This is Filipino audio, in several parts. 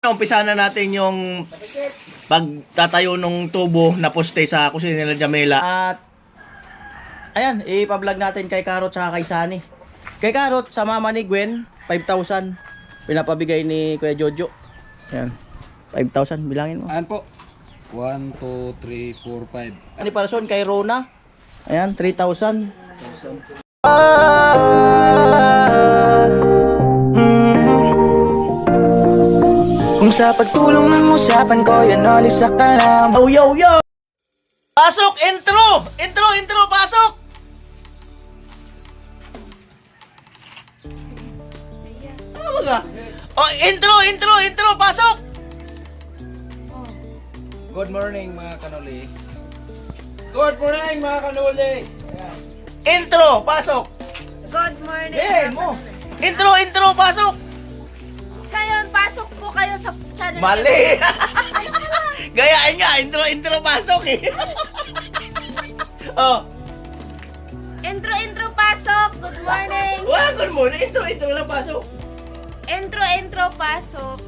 Umpisa na natin yung pagtatayo ng tubo na poste sa kusina nila Jamela. At ayan, ipa-vlog natin kay Karot at kay Sunny. Kay Karot, sa mama ni Gwen, 5,000 pinapabigay ni Kuya Jojo. Ayan, 5,000, bilangin mo. Ayan po. 1, 2, 3, 4, 5. Ani Parason kay Rona. Ayan, 3,000. Kung sa pagtulong ng usapan ko, yan oli sa kalam. Oh, yo, yo! Pasok! Intro! Intro! Pasok! Ano ba? Oh, intro! Pasok! Good morning mga kanuli. Good morning mga kanuli. Intro! Pasok! Good morning. Game mo! Intro! Pasok! So yun, pasok po kayo sa channel. Mali! Gayain nga! Intro! Pasok eh! Oh! Intro, pasok. Good morning. Wala good morning! Intro lang pasok! Intro, pasok.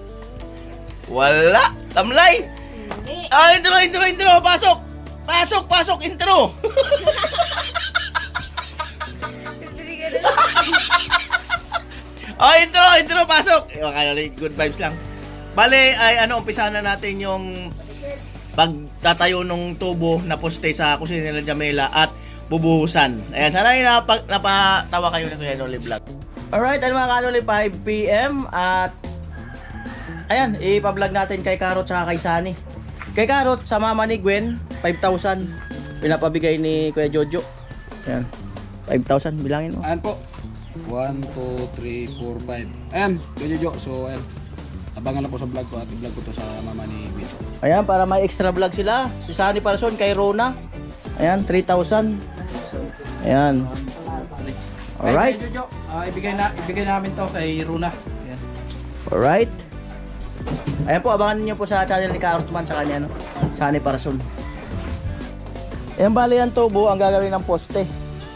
Wala! Tamlay! Hindi. Ah, intro! Pasok! Pasok! Intro! Hindi ganun. Oh, intro! Pasok! Good vibes lang. Bale, ay umpisa na natin yung pagtatayo ng tubo na poste sa kusina nila Jamela at bubuhusan. Ayan, sana yung napatawa kayo na Kuya Noli Vlog. Alright, mga kanoli, 5 PM at ayan, ipa-vlog natin kay Karot at kay Sunny. Kay Karot, sa mama ni Gwen, 5,000 pinapabigay ni Kuya Jojo. Ayan, 5,000, bilangin mo. Ayan po. 1, 2, 3, 4, 5. Ayan, Kuya Jojo. So, ayan. Abangan na po sa vlog ko at i-vlog ko to sa mama ni Bito. Ayan, para may extra vlog sila. Si Sunny Parason kay Rona. Ayan, 3,000. Ayan. Alright. Kuya Jojo, ibigay namin to kay Runa. Ayan. Alright. Ayan po, abangan niyo po sa channel ni Karotman sa kanya, no? Sunny Parason. Ayan, bali yan tubo ang gagawin ng poste.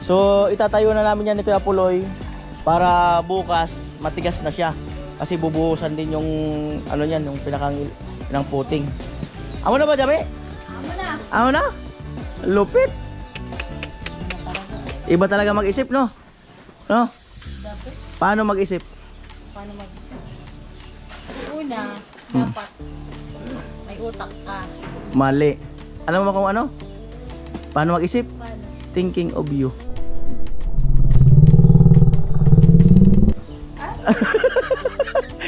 So, itatayo na namin yan ni Kuya Puloy para bukas matigas na siya. Kasi bubuhusan din yung ano niyan, yung pinang puting. Amo na ba, Jami? Amo na. Lupit. Iba talaga mag-isip, no? No? Paano mag-isip? Una, dapat may utak ka. Mali. Alam mo kung ano? Paano mag-isip? Thinking of you.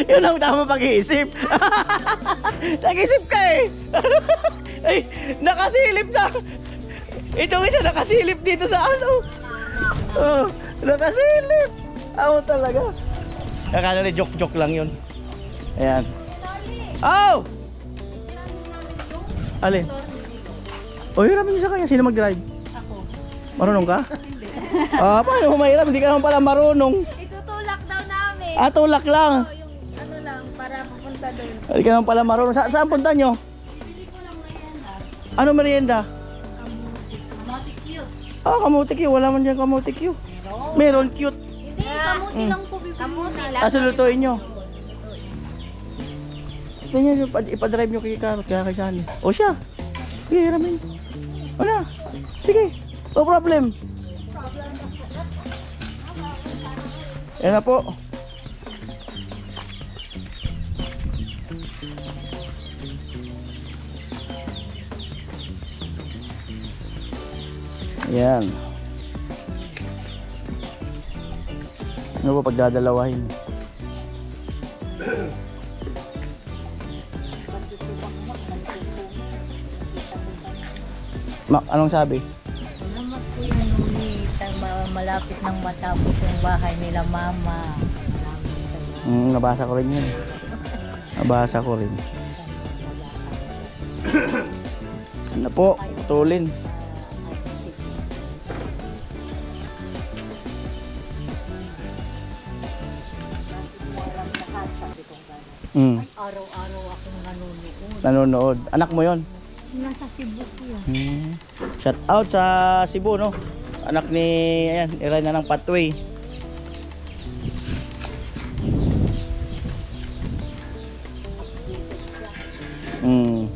Yun ang tama pag-iisip. Nag-isip ka eh. Ay, nakasilip ka. Itong isa nakasilip dito sa ano. Oh, nakasilip. Ako talaga. Akala ni joke lang yun. Ayan. Oh! Alin? Oh, hiramin niyo sa kanya. Sino mag-drive? Ako. Marunong ka? Ah, paano mo mahiram? Hindi ka naman pala marunong. Itutulak daw namin. Ah, tulak lang. So, yung ano lang, para pupunta doon. Hindi ka naman pala marunong. Saan punta nyo? Bili ko lang merienda. Ano merienda? Kamote cute. Ah, kamuti Q. Wala man dyan kamuti Q. Meron cute. Hindi, kamote lang po bibili. Kamote lang. Ah, lutuin nyo. Ito nyo, ipadrive nyo kay Karot, kaya kay Sunny. O siya. Sige, hiramin. Wala. Sige. No problem. Yan na po. Yan. Ano ba pagdadalawahin? Mak, anong sabi? Salamat po yan malapit nang matapos yung bahay nila mama. Nabasa ko rin yun. Nabasa ko rin. Ano po? Tulin. Araw-araw akong nanonood. Nanonood. Anak mo yon? Nasa Cebu po yan. Shout out sa Cebu, no? Anak ni, ayan, Iray na ng Pathway. Mm.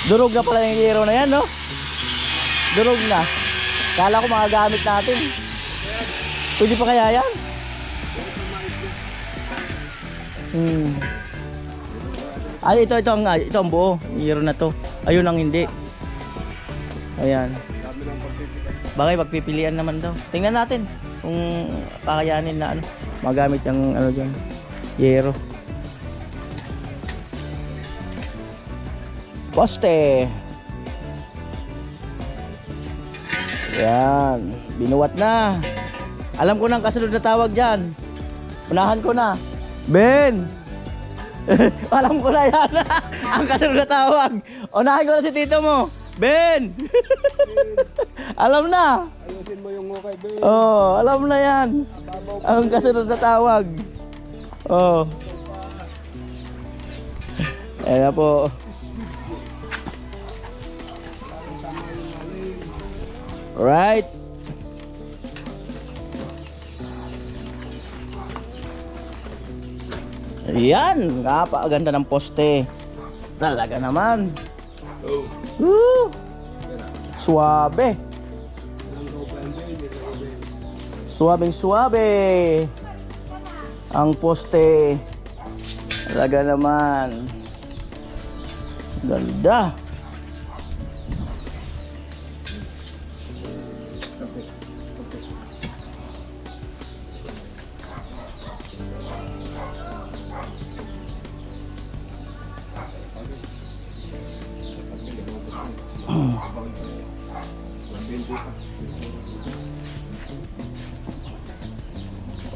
Durog na pala yung hero na yan, no? Durog na. Kala ko magagamit natin. Pwede pa kaya yan? Ay, ito ang buo. Hero na to. Ayun ang hindi. Ayan. Bagay, pagpipilian naman daw. Tingnan natin kung kakayanin na ano. Magamit yung ano dyan. Hero. Poste. Yan. Binuwat na. Alam ko na ang kasunod na tawag dyan. Unahan ko na. Ben! Alam ko na yan. Ang kasunod na tawag. Unahan ko na si tito mo. Ben! Alam na. Ayusin mo yung okay, Ben. Oh, alam na yan. Ang kasunod na tawag. Oh. Ayan na po. Right. Ayan, napakaganda ng poste. Talaga naman. Woo! Suabe. Suabing-suabe. Ang poste. Talaga naman. Ganda.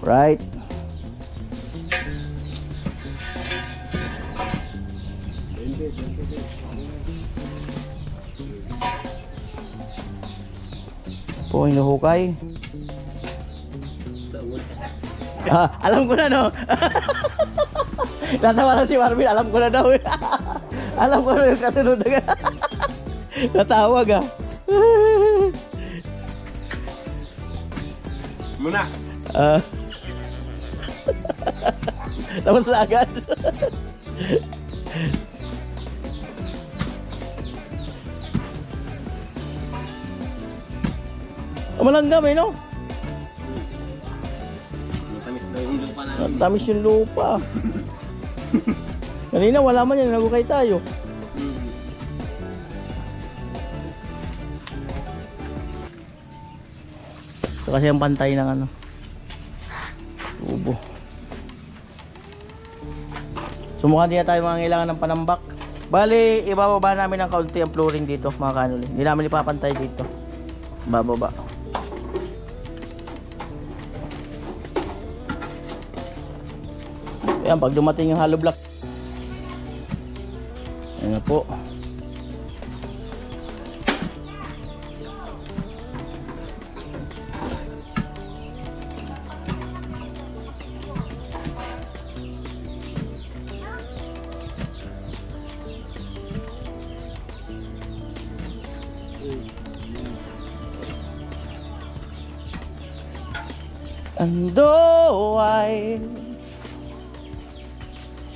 Right. Po, hinuhukay. Alam ko na, no? Natawa na si Marvin, alam ko na daw. Alam ko na yung kasunod na. Natawag, ah. Muna. Tapos na agad. Malanggam eh, no? Matamis daw yung lupa namin. Matamis yung lupa. Kanina wala man yan, nagukay tayo. Ito kasi ang pantay ng ano, tubo. So mukhang di na tayo mangangailangan ng panambak. Bali, ibababa namin ng kaunti ang flooring dito, mga kanuli. Hindi namin ipapantay dito. Bababa. Ayan, pag dumating yung hollow block. Ayan na po. Ando ay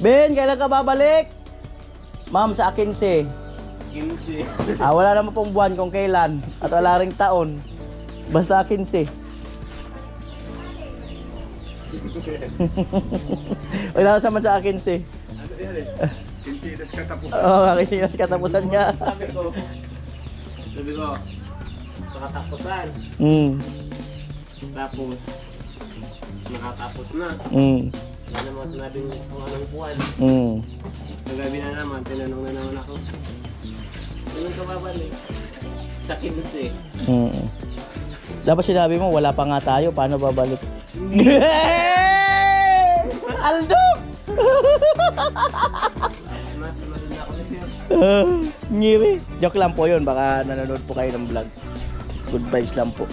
Ben, kailan ka babalik? Ma'am, sa 15. 15. Wala naman pong buwan kung kailan. At wala ring taon. Basta 15. Wala naman sa 15. Ano yan? Kinsidas ka tapos. Oo, kakisinas katapusan niya. Sabi ko, nakatapusan. Tapos, nakatapos na. Wala naman sinabing kung anong buwan. Nagabi na naman, tinanong na naman ako. Ganun ka babalik? Sa kilos eh. Dapat sinabi mo, wala pa nga tayo, paano babalik? Aldo! Sunod na ako ni sir. Ngiri. Joke lang po yun, baka nanonood po kayo ng vlog. Good vibes lang po.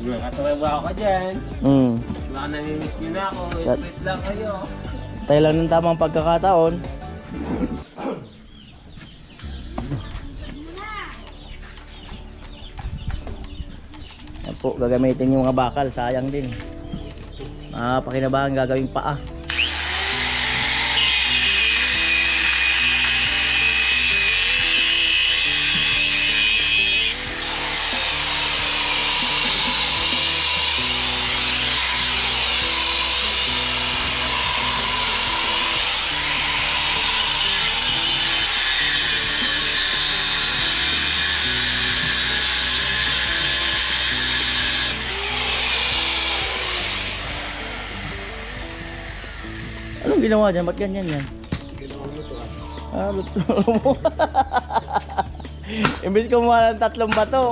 Nakatawa ka dyan. Baka namimiss nyo na ako. Wait lang kayo. Tayo lang ng tamang pagkakataon. Yan po, gagamitin yung mga bakal, sayang din. Pakinabangan gagawing paa. Anong ginawa dyan? Ba't ganyan yan? Luto mo. Imbis kumuha ng 3 bato.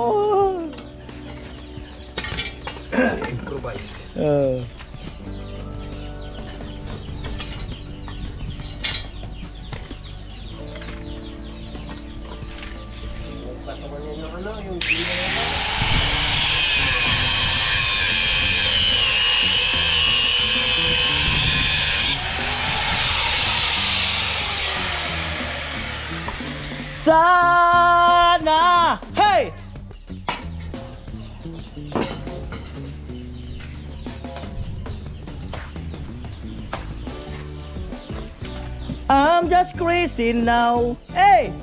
Improvise. Patawa niya yung ano, yung Sana! Hey! I'm just crazy now. Hey!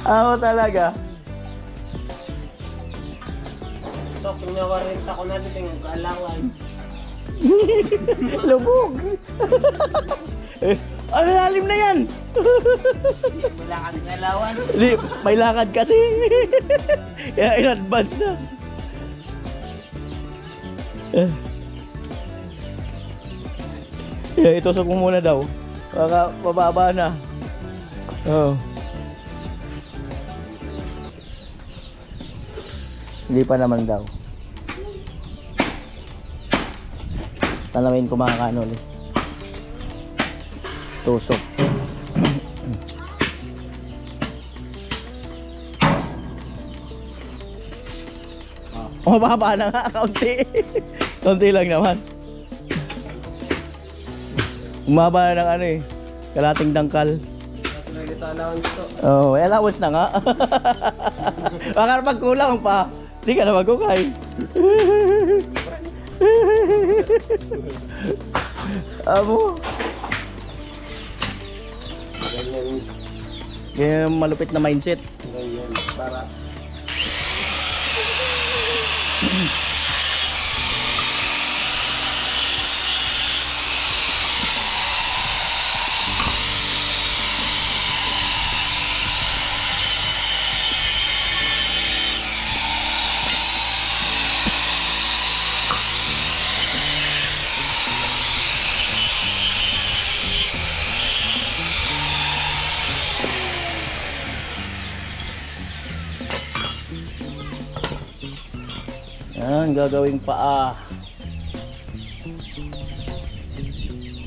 Ako talaga. ito, kung nawarinta ko na dito yung allowance. Lubog. Ano lalim na yan? Wala ka ng allowance. Hindi, may lakad kasi. Kaya in advance na. Itusok mo muna daw. Baka mababa na. Hindi pa naman daw. Tanawin ko makakaano ulit. Tusok. Mababa na nga, kaunti. Kaunti lang naman. Umaba na ng ano eh. Kalating dangkal. Nagkita allowance to. Oh, may allowance na nga. Baka pag kulang pa, di ka na magukay. Amo. Ganyan. Ganyan yung malupit na mindset. Ganyan. Para Yan, gagawing paa.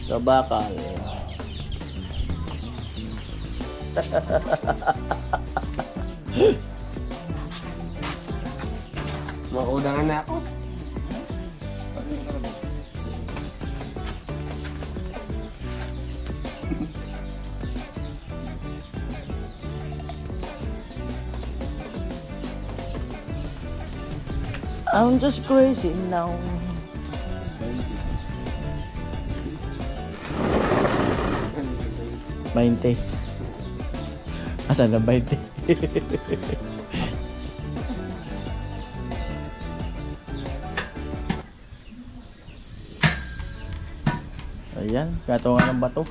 Sa bakal. maudangan na ako. I'm just crazy now. Mainte. Asan ang 20? Ayan, katungan ng bato.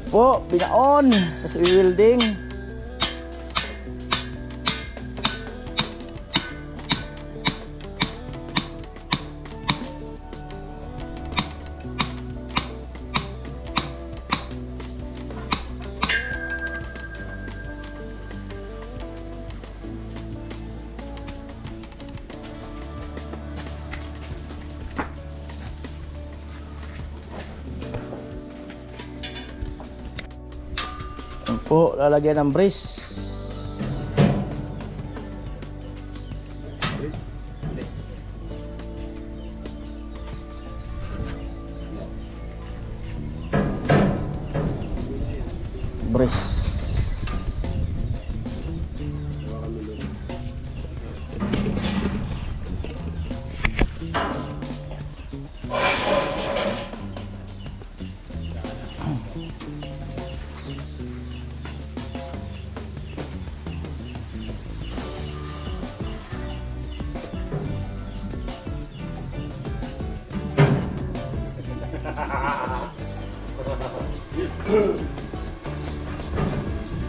Po, binaon kasi welding. Yan po, lalagyan ng brace. Brace.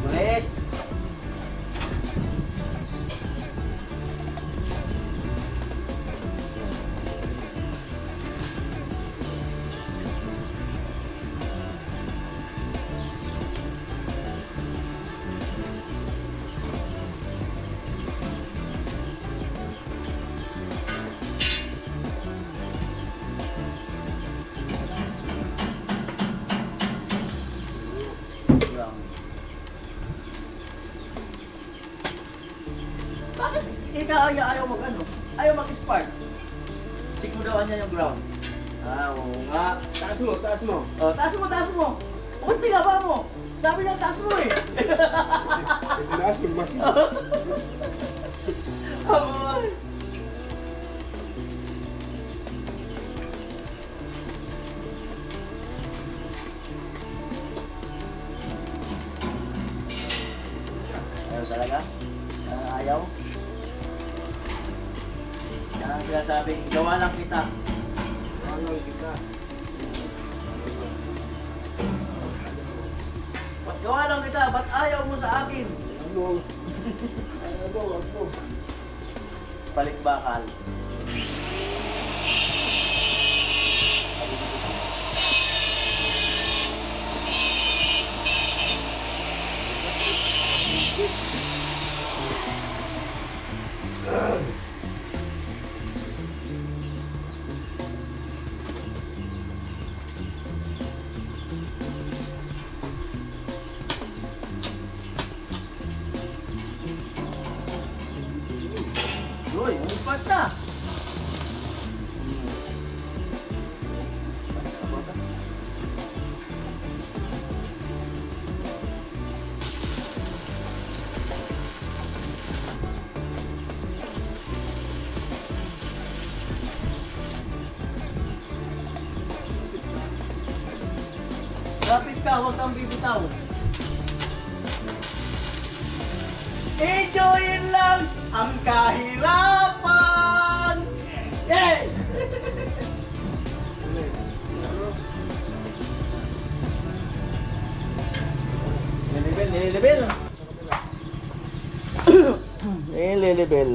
Brace. Bakit ikaw ayaw mag ano? Ayaw mag-spark? Siguraduhan niya yung ground. Ah, oo nga. Taas mo, taas mo. Oh, taas mo, taas mo. Kunti nga ba mo? Sabi ng taas mo eh. Taas mo, mas. Ay. Ayaw talaga? Ayaw? Yan ang sinasabing, gawa lang kita. Ano kita? Ba't gawa lang kita? Ba't ayaw mo sa akin? Ano? Ano? Balik bakal. Uy, umpat na. Lapit ka, huwag kang bibitaw. Enjoyin lang ang kahirapan! Yay! Nililibel, nililibel. Nililibel.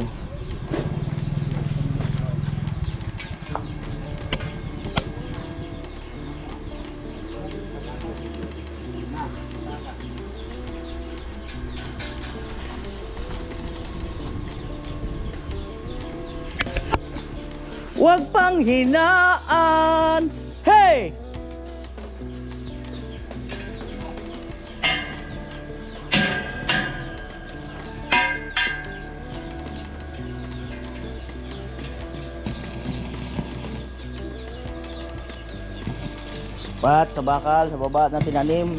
Huwag pang hinaan! Hey! Spat sa bakal, sa baba na tinanim.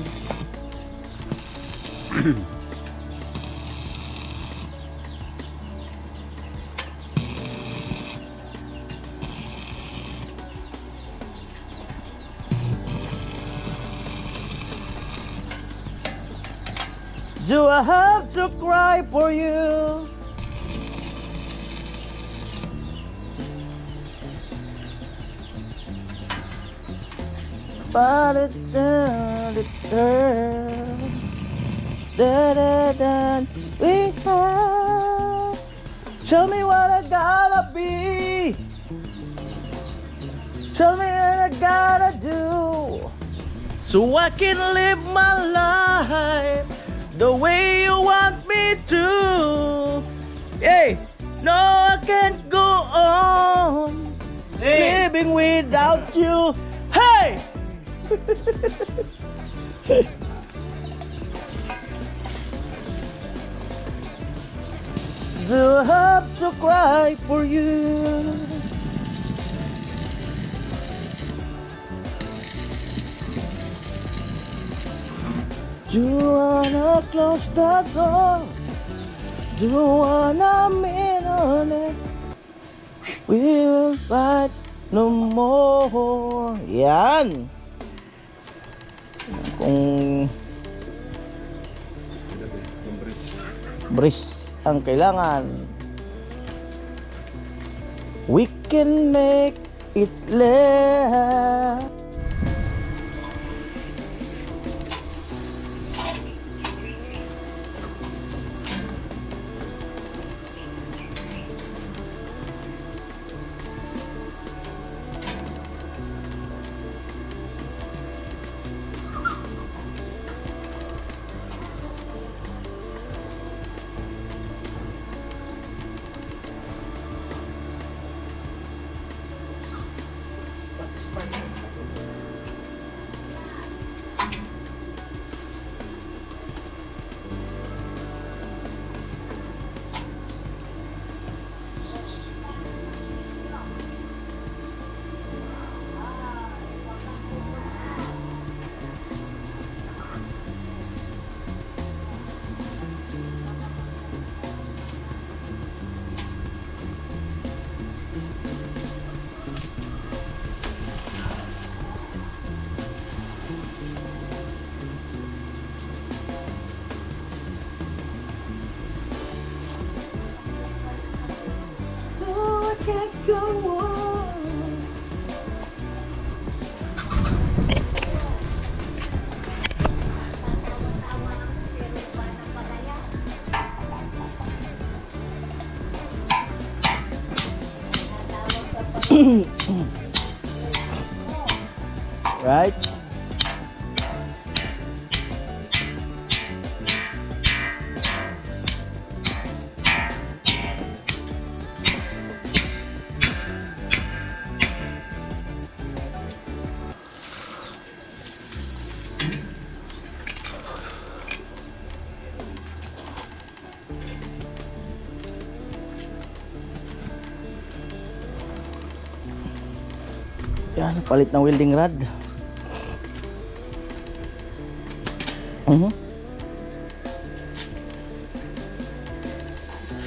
Do I have to cry for you? But it we have. Tell me what I gotta be. Tell me what I gotta do so I can live my life the way you want me to. Hey, no, I can't go on living without you. Hey! Do I have to cry for you? Do you wanna close the door? Do you wanna mean on it? We will fight no more. Yan. Kung bris ang kailangan, we can make it last. Right? Yan, palit ng welding rod.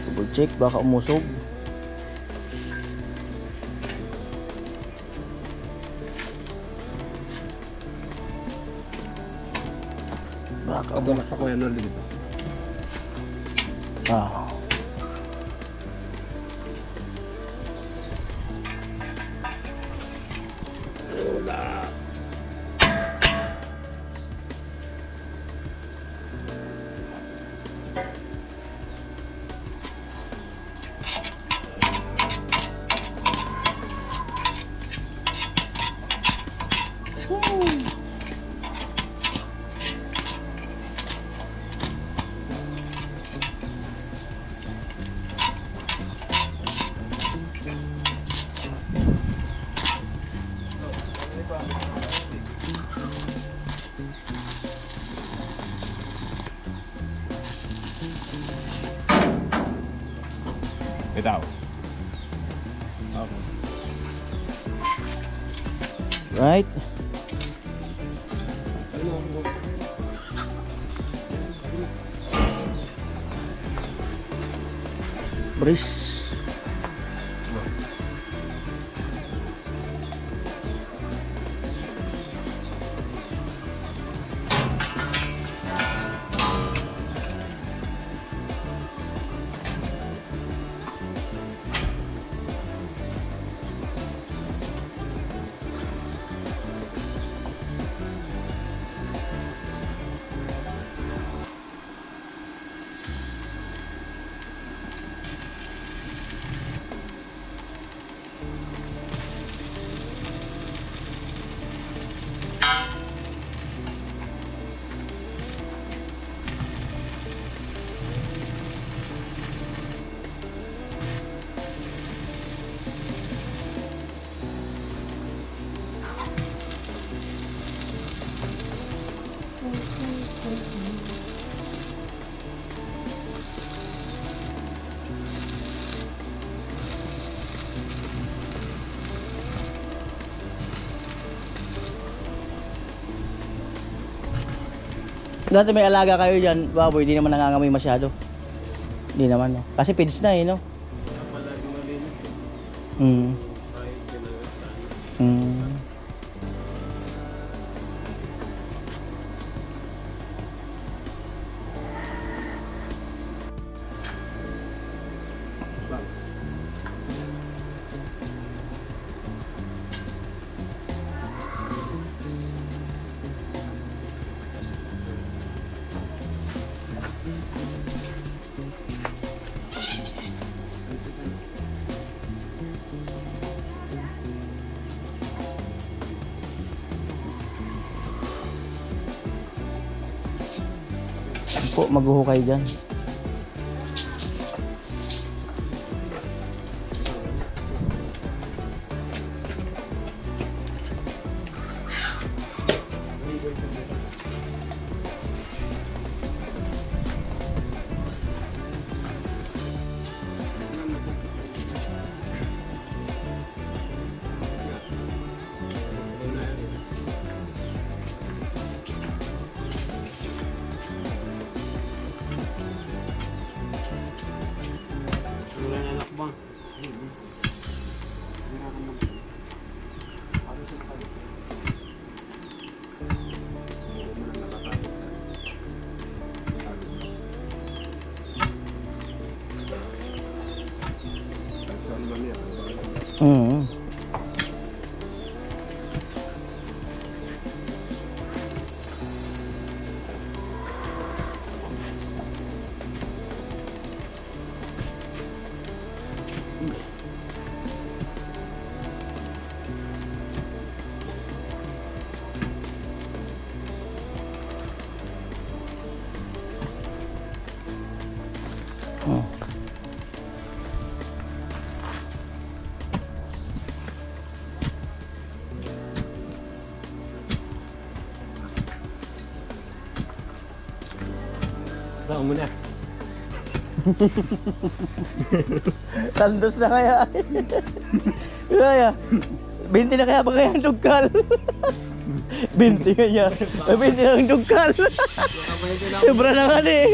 Double check, baka umusog. Baka Patulas ako yan ulit dito. Ah. Bitaw. Right? Bris. Dati may alaga kayo dyan, baboy, di naman nangangamoy masyado. Di naman, no? Kasi pids na eh, no? Palagi malinis. Mm. Kahit ginagawa. Mm. Po, maghuhukay dyan. Wala na anak ba? Mm. Oh. Baka mo na. Tandos na kaya. Kaya. 20 na kaya ba kaya ang dugkal? 20 kaya. 20 na ang dugkal. Sobra na nga eh.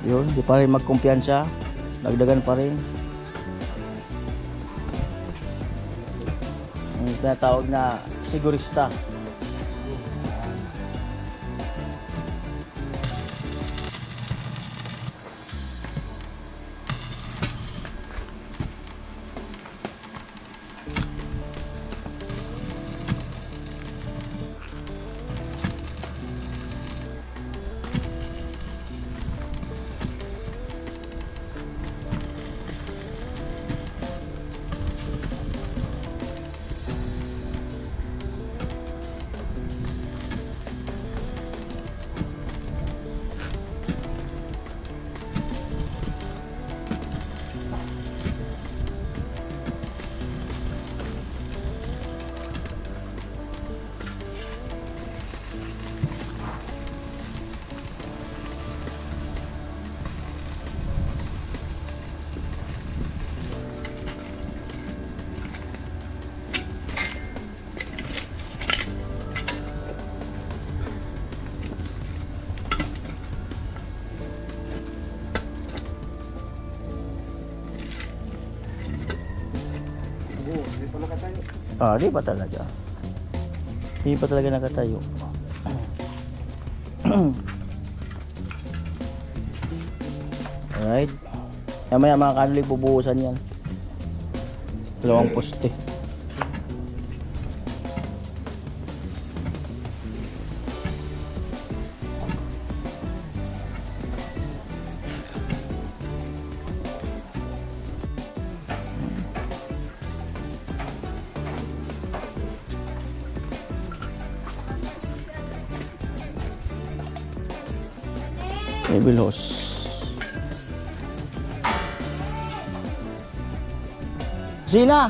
Yun, di pa rin magkumpiyansa. Dagdagan pa rin. Yung tinatawag na sigurista. Ah, di pa talaga. Hindi pa talaga nakatayo. Alright. Maya mga kanuli bubuhusan yan. 2 poste. Cable hose. Gina!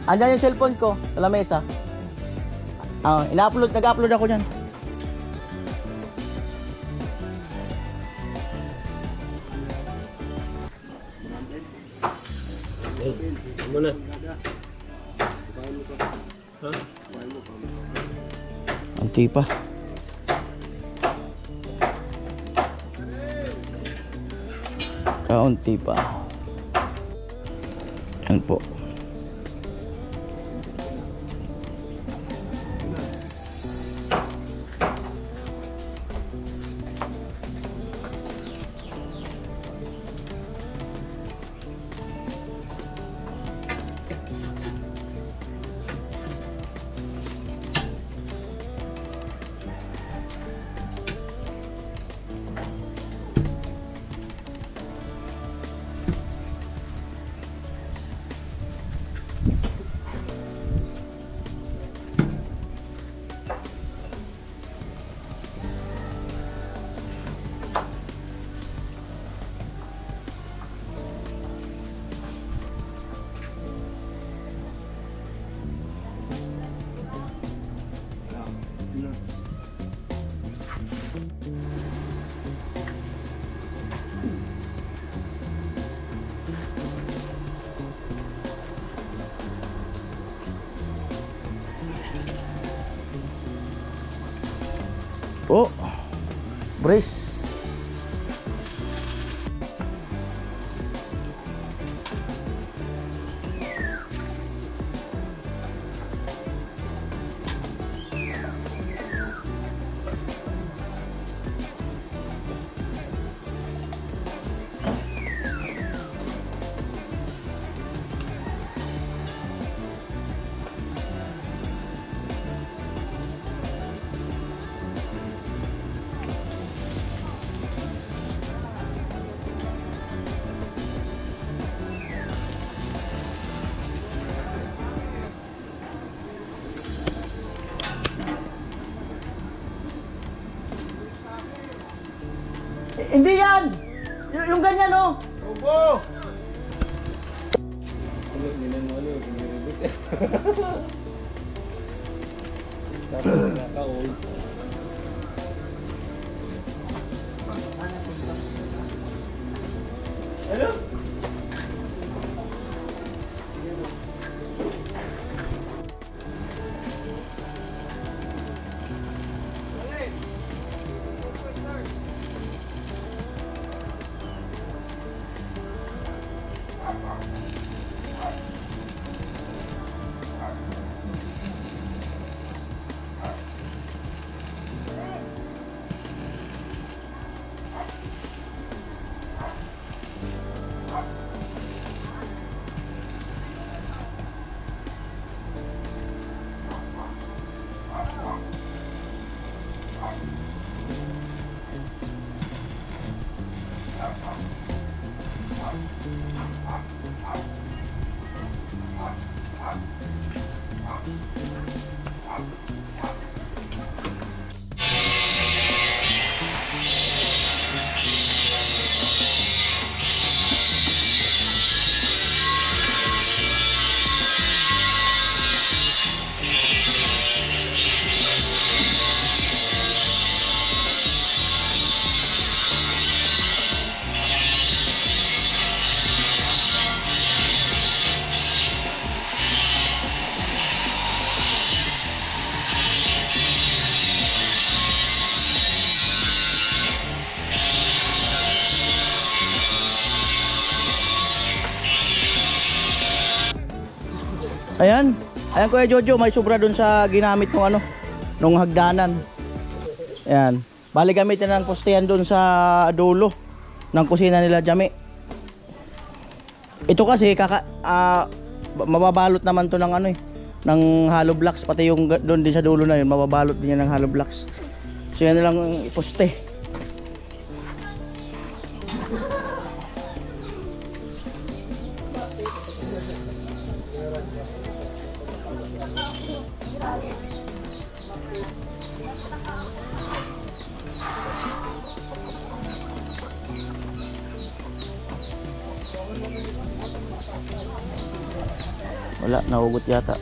Andyan yung cellphone ko sa lamesa. Nag-upload ako dyan. Ano na? Ha? Anti pa. Kaunti pa. Yan po. Oh, brace. Hindi yan! Yung ganyan, oh! Opo! Hello? Ayan. Ayan Kuya Jojo, may sobra dun sa ginamit ng nung hagdanan. Ayan. Bali gamitin ng postehan dun sa dulo ng kusina nila Jami. Ito kasi mababalot naman to ng ng hollow blocks, pati yung doon din sa dulo na yun, mababalot din yan ng hollow blocks. So yan na lang iposte. Wala, nahugot yata.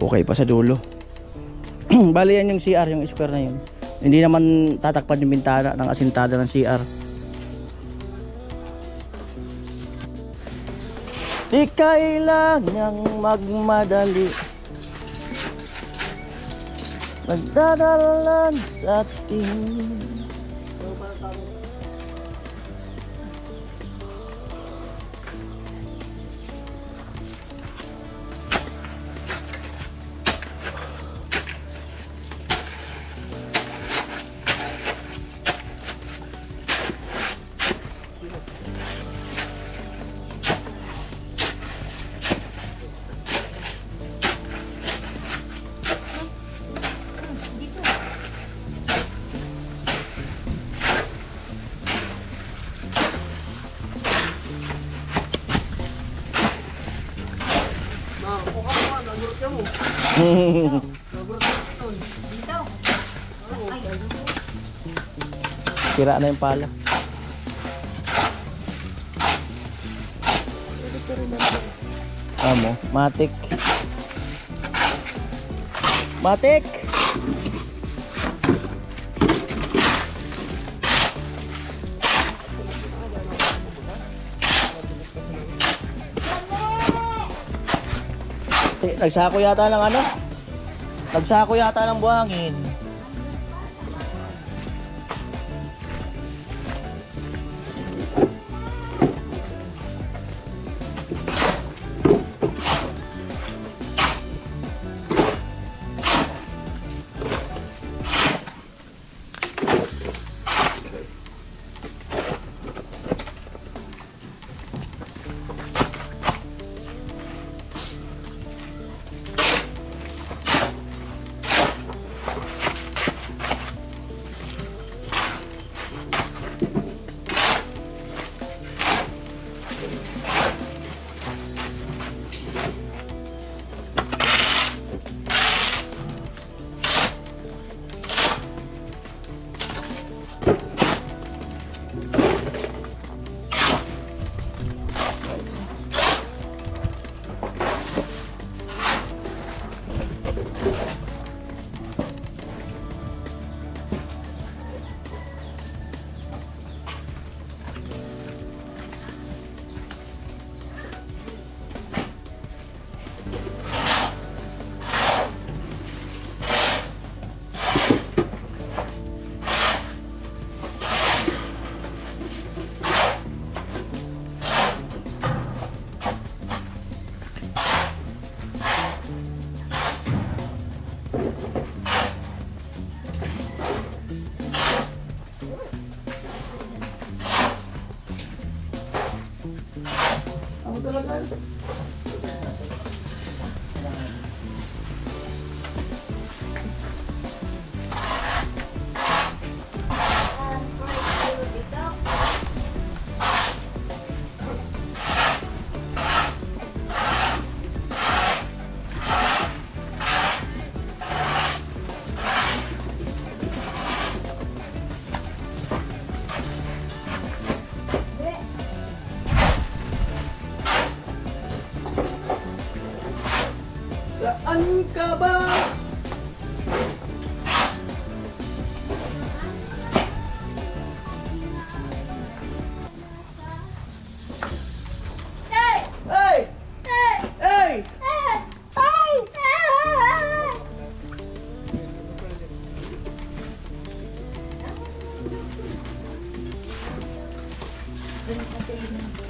Okay pa sa dulo. Bali yan yung CR, yung square na yun. Hindi naman tatakpan yung bintana ng asintada ng CR. Di kailangang magmadali, magdadalan sa atin. Sira na yung pala. Amo, matik. Matik. Nagsako yata ng ano? Nagsako yata ng buhangin.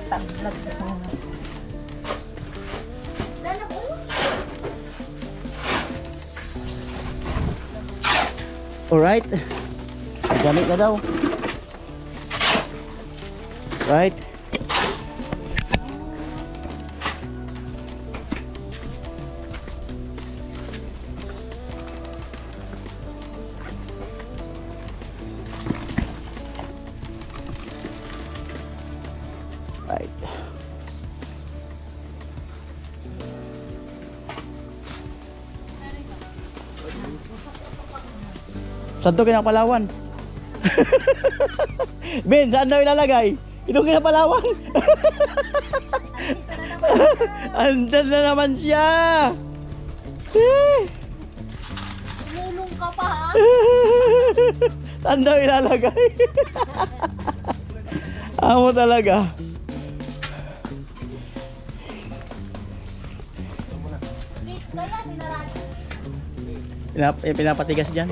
Tablag ko. Alright. Gamit na daw. Right. Right. Saan to kinapalawan? Ben, saan daw ilalagay? Itong kinapalawan? Andan na naman siya! Tumulong ka pa ha? Saan daw ilalagay? Amo talaga. Pinapatigas dyan.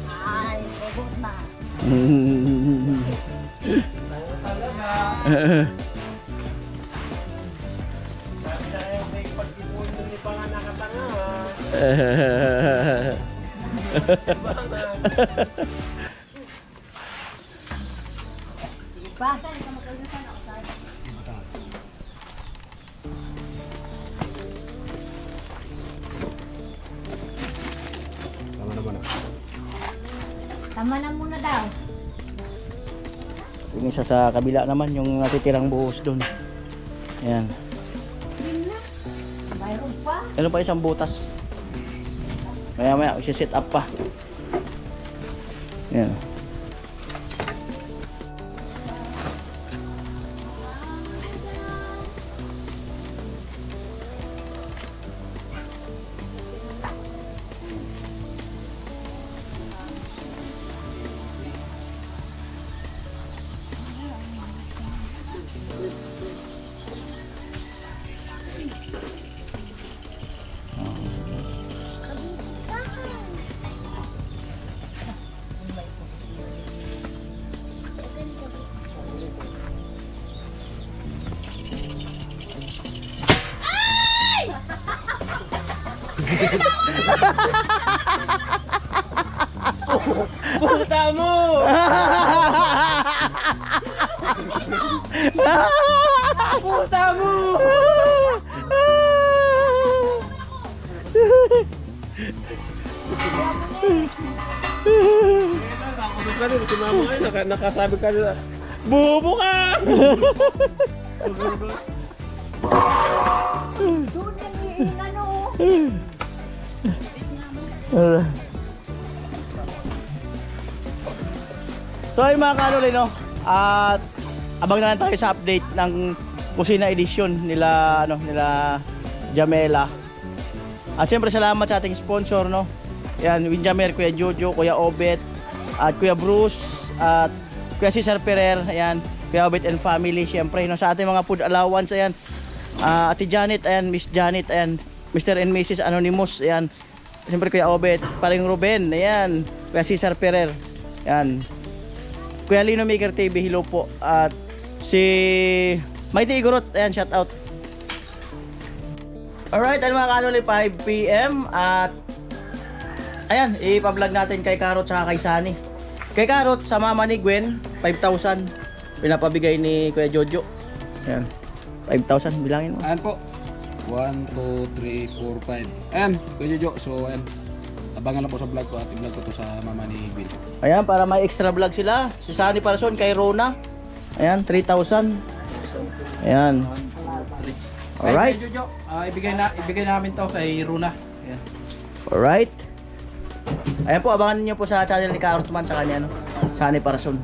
Ay, bubot na. Pa? Tama na muna daw. Yung isa sa kabila naman, yung natitirang buhos doon. Ayan. Mayroon pa? Ano pa isang butas? Maya maya, isi-set up pa. Ayan. Puta mo! Puta mo! Nakakulog ka rin, si mama kayo, nakasabi ka rin. Bubo ka! Doon yung ano. So ay mga kanuli, no? At abang na lang tayo sa update ng Kusina Edition nila Jamela. At siyempre salamat sa ating sponsor, no? Yan, Winjamer, Kuya Jojo, Kuya Obet, at Kuya Bruce, at Kuya Cesar Ferrer, ayan, Kuya Obet and family, siyempre, no? Sa ating mga food allowance, ayan, Ate Janet, ayan, Miss Janet, ayan, Mr. and Mrs. Anonymous, ayan, siyempre Kuya Obet, Paring Ruben, ayan, Kuya Cesar Ferrer, ayan, Kuya Lino Maker TV, hello po, at si Mighty Igorot, ayan, shout out. Alright, ano mga kanuli, 5 PM at ayan, ipa-vlog natin kay Karot sa kay Sunny. Kay Karot, sa mama ni Gwen, 5,000 pinapabigay ni Kuya Jojo. Ayan, 5,000, bilangin mo. Ayan po. 1, 2, 3, 4, 5. Ayan, Kuya Jojo. So, ayan. Abangan lang po sa vlog ko at i-vlog ko to sa mama ni Bill. Ayan, para may extra vlog sila. Si Sunny Parason kay Rona. Ayan, 3,000. Ayan. Alright. Kay Jojo, ibigay namin to kay Runa. Ayan. Alright. Ayan po, abangan niyo po sa channel ni Karot man sa kanya, Sunny Parason.